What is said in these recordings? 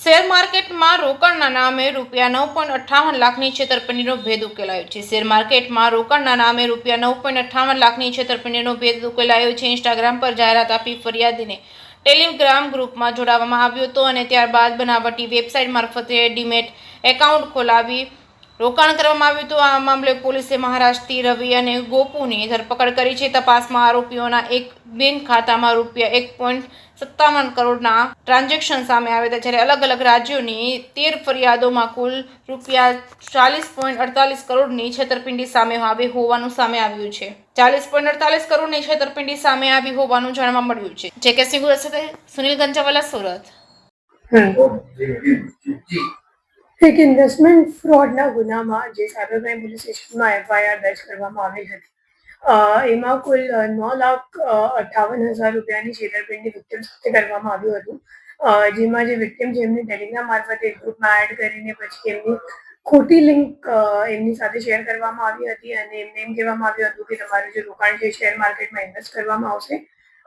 Share માર્કેટમાં રોકાણના નામે ₹9.58 લાખની છેતરપિંડીનો ભેદ ઉકેલાયો છે. શેર માર્કેટમાં રોકાણના નામે ₹9.58 લાખની છેતરપિંડીનો ભેદ ઉકેલાયો છે. ઇન્સ્ટાગ્રામ પર જાહેરાત આપી ફરિયાદીને ટેલિગ્રામ ગ્રુપમાં જોડવામાં આવ્યો હતો અને ત્યારબાદ બનાવટી વેબસાઇટ મારફતે ડીમેટ એકાઉન્ટ ખોલાવી રોકાણ કરવામાં આવ્યું હતું. આ મામલે પોલીસે મહારાષ્ટ્રથી રવિ અને ગોપુની ધરપકડ કરી છે. તપાસમાં આરોપીઓના એક બેંક ખાતામાં ₹1.57 કરોડના ટ્રાન્ઝેક્શન સામે આવ્યા હતા, જ્યારે અલગ અલગ રાજ્યોની 13 ફરિયાદોમાં કુલ ₹40.48 કરોડની છેતરપિંડી સામે આવી હોવાનું સામે આવ્યું છે. 40.48 કરોડની છેતરપિંડી સામે આવી હોવાનું જાણવા મળ્યું છે. જેકે સિંઘુ સાથે સુનિલ ગંજાવાલા, સુરત. એક ઇન્વેસ્ટમેન્ટ ફ્રોડના ગુનામાં જે સાયબર ક્રાઇમ પોલીસ સ્ટેશનમાં એફઆઈઆર દર્જ કરવામાં આવી હતી, એમાં કુલ ₹9,58,000ની છેતરપિંડી વિક્ટિમ સાથે કરવામાં આવ્યું હતું. જેમાં જે વિક્ટિમ છે એમની ટેલિગ્રામ મારફતે ગ્રુપમાં એડ કરીને પછી એમની ખોટી લિંક એમની સાથે શેર કરવામાં આવી હતી અને એમને એમ કહેવામાં આવ્યું હતું કે તમારું જે રોકાણ છે શેર માર્કેટમાં ઇન્વેસ્ટ કરવામાં આવશે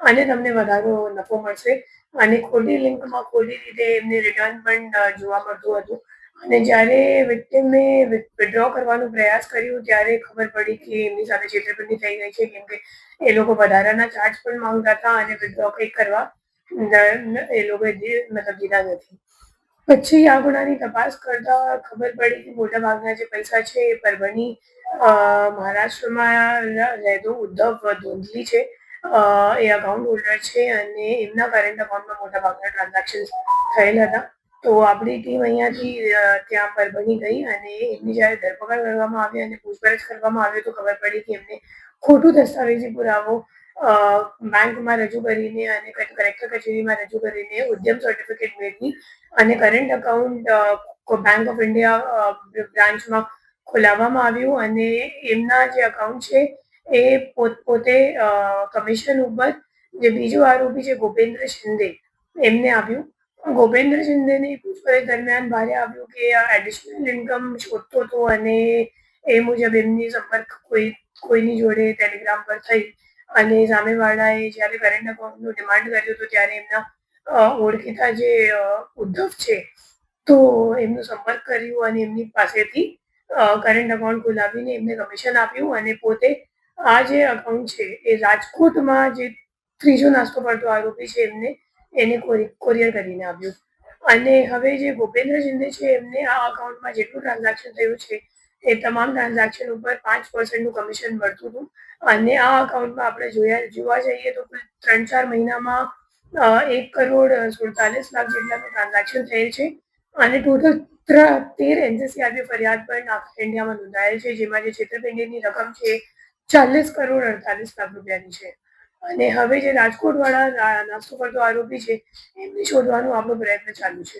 અને તમને વધારો નફો મળશે, અને ખોટી લિંકમાં ખોટી રીતે એમને રિટર્ન પણ જોવા મળતું હતું. અને જ્યારે વિક્ટિમે વિથડ્રો કરવાનો પ્રયાસ કર્યો ત્યારે ખબર પડી કે એમની સાથે છેતરપિંડી થઈ ગઈ છે, કેમ કે એ લોકો વધારાના ચાર્જ પણ માંગતા હતા અને વિથડ્રો કંઈક કરવા એ લોકોએ દીધા નથી. પછી આ ગુનાની તપાસ કરતા ખબર પડી કે મોટાભાગના જે પૈસા છે એ પરભણી મહારાષ્ટ્રમાં રહેતો ઉદ્ધવ ધોંધલી છે. એ અકાઉન્ટ હોલ્ડર છે અને એમના કરંટ અકાઉન્ટમાં મોટાભાગના ટ્રાન્ઝેક્શન થયેલા હતા. તો આપણી ટીમ અહીંયાથી ત્યાં પરભણી ગઈ અને એમની જ્યારે ધરપકડ કરવામાં આવી અને પૂછપરછ કરવામાં આવી તો ખબર પડી કે એમને ખોટું દસ્તાવેજી પુરાવો બેંકમાં રજૂ કરીને અને કલેક્ટર કચેરીમાં રજૂ કરીને ઉદ્યમ સર્ટિફિકેટ મેળવી અને current account Bank of India બ્રાન્ચમાં ખોલાવવામાં આવ્યું અને એમના જે અકાઉન્ટ છે એ પોતે કમિશન ઉપર જે બીજો આરોપી છે ગોપેન્દ્ર શિંદે એમને આપ્યું. ગોપેન્દ્ર શિંદેની પૂછપરછ દરમિયાન બહાર આવ્યું કે એડિશનલ ઇન્કમ શોધતો હતો અને એ મુજબ એમની સંપર્ક કોઈની જોડે ટેલિગ્રામ પર થઈ અને સામેવાળાએ જ્યારે કરંટ અકાઉન્ટનું ડિમાન્ડ કર્યું તો ત્યારે એમના ઓળખીતા જે ઉદ્ધવ છે તો એમનો સંપર્ક કર્યો અને એમની પાસેથી કરંટ અકાઉન્ટ ખોલાવીને એમને કમિશન આપ્યું અને પોતે આ જે અકાઉન્ટ છે એ રાજકોટમાં જે ત્રીજો નાસ્તો પડતો આરોપી છે એને કોરિયર કરીને આપ્યું. અને હવે જે ગોપેન્દ્ર શિંદે છે એમને આ અકાઉન્ટમાં જેટલું ટ્રાન્ઝેક્શન થયું છે એ તમામ ટ્રાન્ઝેક્શન ઉપર 5%નું કમિશન મળતું હતું. અને આ અકાઉન્ટમાં આપણે જોવા જઈએ તો કુલ 3-4 મહિનામાં 1,47,00,000 જેટલાનું ટ્રાન્ઝેક્શન થયેલ છે અને ટોટલ 13 NCCRB ફરિયાદ પણ આખા ઇન્ડિયામાં નોંધાયેલ છે, જેમાં જે છેતરપિંડીની રકમ છે ₹40,48,00,000 છે. અને હવે જે રાજકોટ વાળા નાસ્તો કરતો આરોપી છે એમને શોધવાનો આપણો પ્રયત્ન ચાલુ છે.